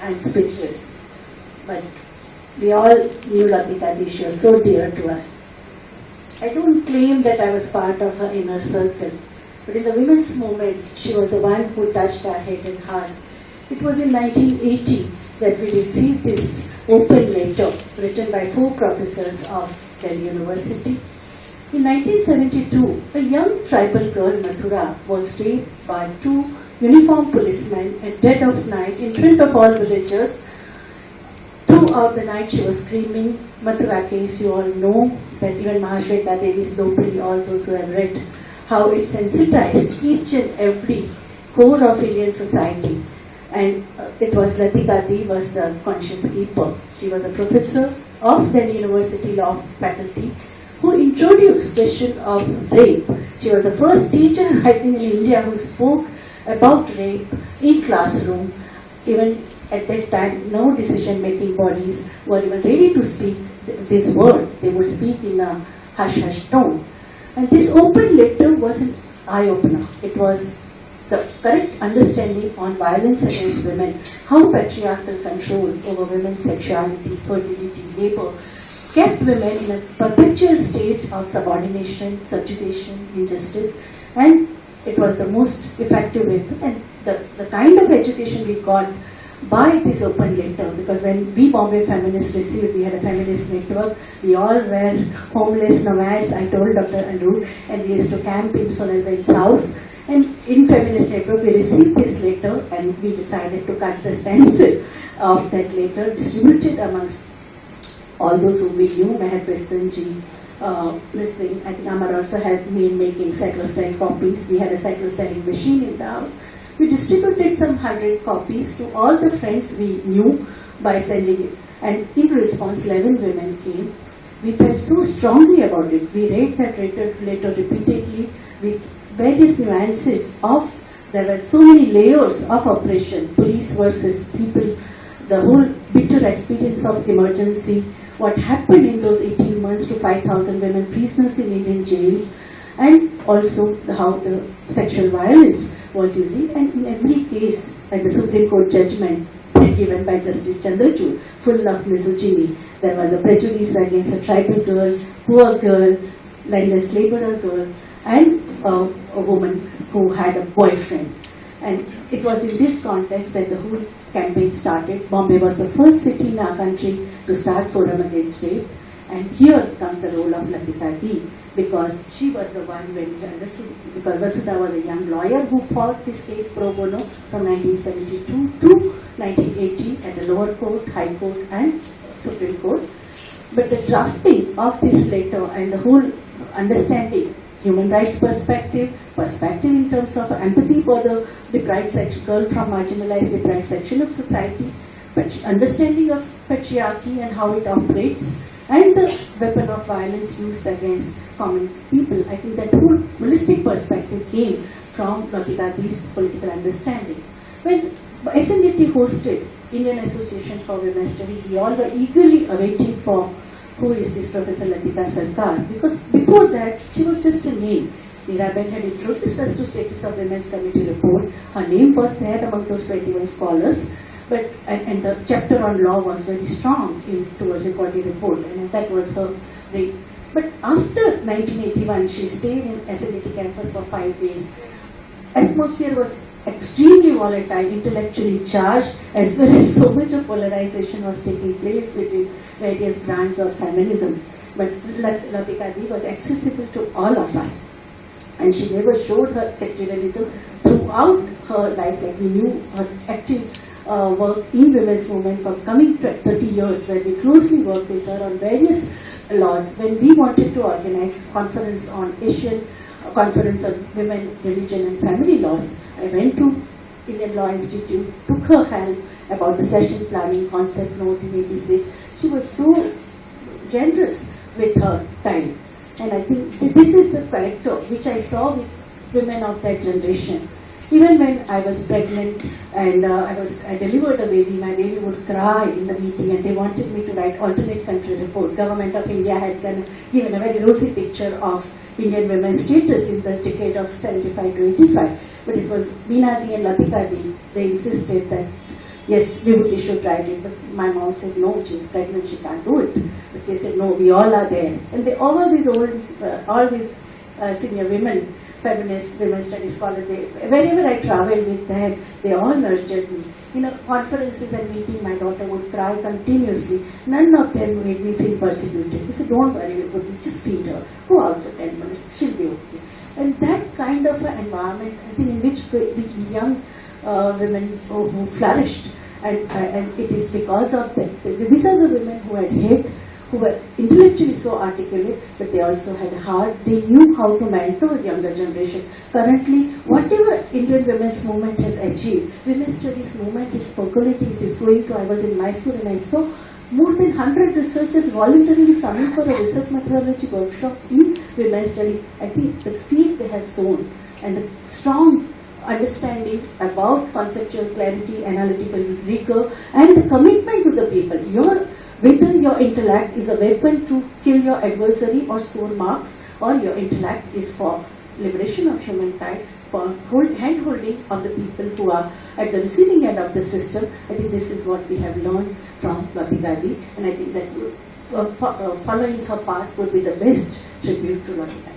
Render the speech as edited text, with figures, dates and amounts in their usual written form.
I'm speechless. But we all knew Latika Di, she was so dear to us. I don't claim that I was part of her inner circle, but in the women's movement, she was the one who touched our head and heart. It was in 1980 that we received this open letter written by 4 professors of Delhi University. In 1972, a young tribal girl, Mathura, was raped by 2 uniformed policemen at dead of night in front of all villagers. Throughout the night, she was screaming, Mathura case. You all know that even Mahashweta Devi's Lopri, all those who have read, how it sensitized each and every core of Indian society. And it was Latika Di was the conscience keeper. She was a professor of Delhi University Law Faculty who introduced question of rape. She was the first teacher, I think, in India who spoke about rape in classroom. Even at that time, no decision-making bodies were even ready to speak this word. They would speak in a hush-hush tone. And this open letter was an eye-opener. It was the correct understanding on violence against women, how patriarchal control over women's sexuality, fertility, labor, kept women in a perpetual state of subordination, subjugation, injustice, and it was the most effective weapon. And the kind of education we got by this open letter, because when we Bombay feminists received, we had a feminist network, we all were homeless nomads, I told Dr. Anru, and we used to camp in Sonalbel's house. And in feminist network, we received this letter and we decided to cut the stencil of that letter, distributed amongst all those whom we knew. Meher Prestanji, this thing, I think Amar also helped me in making cyclostyle copies. We had a cyclostyling machine in the house. We distributed some 100 copies to all the friends we knew by sending it. And in response, 11 women came. We felt so strongly about it. We read that letter repeatedly with various nuances of, there were so many layers of oppression, police versus people, the whole bitter experience of emergency, what happened in those 18 months to 5,000 women prisoners in Indian jail, and also how the sexual violence was using. And in every case, at the Supreme Court judgment given by Justice Chandrachud, full of misogyny, there was a prejudice against a tribal girl, poor girl, landless laborer girl, and a woman who had a boyfriend. And it was in this context that the whole campaign started. Bombay was the first city in our country to start Forum Against Rape. And here comes the role of Latika Di, because she was the one when we understood, because Vasudha was a young lawyer who fought this case pro bono from 1972 to 1980 at the lower court, high court and Supreme Court. But the drafting of this letter and the whole understanding, human rights perspective in terms of empathy for the deprived section, girl from marginalized deprived section of society, but understanding of patriarchy and how it operates, and the weapon of violence used against common people. I think that whole holistic perspective came from Latika Di's political understanding. When SNDT hosted Indian Association for Women's Studies, we all were eagerly awaiting for who is this Professor Latika Sarkar, because before that she was just a name. Miraben had introduced us to Status of Women's Committee report. Her name was there among those 21 scholars. But and the chapter on law was very strong towards equality report, and that was her rate. But after 1981, she stayed in SNDT campus for 5 days. Atmosphere was extremely volatile, intellectually charged, as well as so much of polarization was taking place between various brands of feminism. But Latika Di was accessible to all of us, and she never showed her sectarianism throughout her life. Like we knew her active work in women's movement for coming 30 years, where we closely worked with her on various laws. When we wanted to organize conference on Asian Conference on Women, Religion and Family Laws, I went to Indian Law Institute, took her help about the session planning concept note in 86. She was so generous with her time. And I think this is the character which I saw with women of that generation. Even when I was pregnant and I delivered a baby, my baby would cry in the meeting, and they wanted me to write alternate country report. Government of India had given a very rosy picture of Indian women's status in the decade of 75 to 85. But it was Veena Di and Latika Di, they insisted that yes, Vibhuti should write it, but my mom said, no, she's pregnant, she can't do it. But they said, no, we all are there. And they, all these senior women, feminist, women's studies scholars, wherever I traveled with them, they all nurtured me. Conferences and meeting, my daughter would cry continuously. None of them made me feel persecuted. They said, don't worry, we just feed her. Go out for 10 minutes, she'll be okay. And that kind of an environment, I think, in which young women who flourished, and it is because of them. These are the women who had head, who were intellectually so articulate, but they also had heart. They knew how to mentor younger generation. Currently, whatever Indian women's movement has achieved, women's studies movement is percolating, it is going to, I was in Mysore and I saw more than 100 researchers voluntarily coming for a research methodology workshop in women's studies. I think the seed they have sown and the strong understanding about conceptual clarity, analytical rigor, and the commitment to the people. Whether your intellect is a weapon to kill your adversary or score marks, or your intellect is for liberation of humankind, for hand-holding of the people who are at the receiving end of the system. I think this is what we have learned from Vati Gandhi, and I think that following her path would be the best tribute to Vati Gandhi.